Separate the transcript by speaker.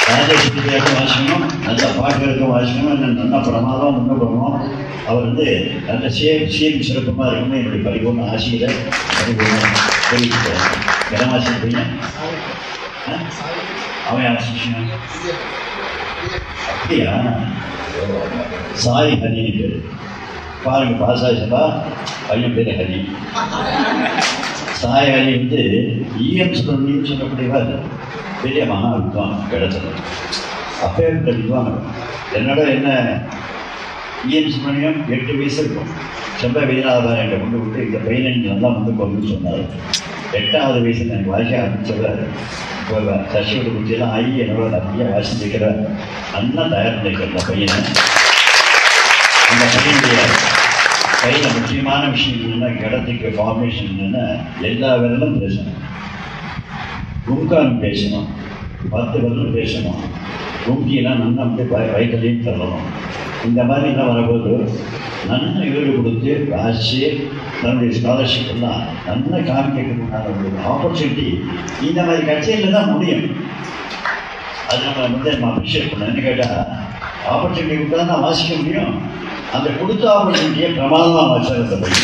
Speaker 1: ராஜசக்தியாகவும் வாசிக்கணும், நல்ல பாட்டுகளுக்கும் வாசிக்கணும், நல்ல பிரமாதம் முன்ன பண்ணணும். அவர் நல்ல சீரும் சிறப்பமாக இருக்கணும்னு என்னுடைய பரிபூர்ண ஆசையில் தெரிவிக்கிறேன். இடமாசி பையன் அவன் ஆசிஷன் அப்படியா? சாய் ஹரின்னு பேர். பாருங்க, பாசாசப்பா பையன் பேர் ஹரி. சாய் ஹரி ஈஎம் சுப்பிரமணியம் சொல்லக்கூடியவர் பெரிய மகா வித்வான் கிடச்சது. அப்பேற்பட்ட வித்வான் என்னோட என்ன ஈஎம் சுப்பிரமணியம் 8 வயசு இருக்கும். செம்ப வீராதாரம் என்கிட்ட கொண்டு விட்டு இந்த பையனை நல்லா கொண்டுன்னு சொன்னார். 8வது வயசில் எனக்கு வாசிக்க ஆரம்பிச்சவர். இப்போ சசியோட குச்சியெல்லாம் ஆகி என்னோட நிறைய வாசிச்சிருக்கிற நல்லா தயார் பண்ணிக்கிற அந்த பையனை. அந்த பையனுடைய கையில் முக்கியமான விஷயம் என்னென்னா, கிடத்துக்கு ஃபார்மேஷன் என்னென்னா எல்லா விரலும் பேசணும். கும்கான் பேசணும், 10 விரலும் பேசணும். கும்கியெல்லாம் நல்லா வயிற்றுலையும் தள்ளணும். இந்த மாதிரிலாம் வரும்போது நல்ல ஈடு கொடுத்து வாசி தன்னுடைய ஸ்காலர்ஷிப் எல்லாம் நல்லா காமிக்கிறதுக்கான ஒரு ஆப்பர்ச்சுனிட்டி இந்த மாதிரி கட்சியில் தான் முடியும். அது நம்ம அப்ரிஷியேட் பண்ண. என்ன கேட்டால், ஆப்பர்ச்சுனிட்டி கொடுத்தா தான் வாசிக்க முடியும். அந்த கொடுத்த ஆப்பர்ச்சுனிட்டியை பிரமாதமாக வாசிக்கிறத பற்றி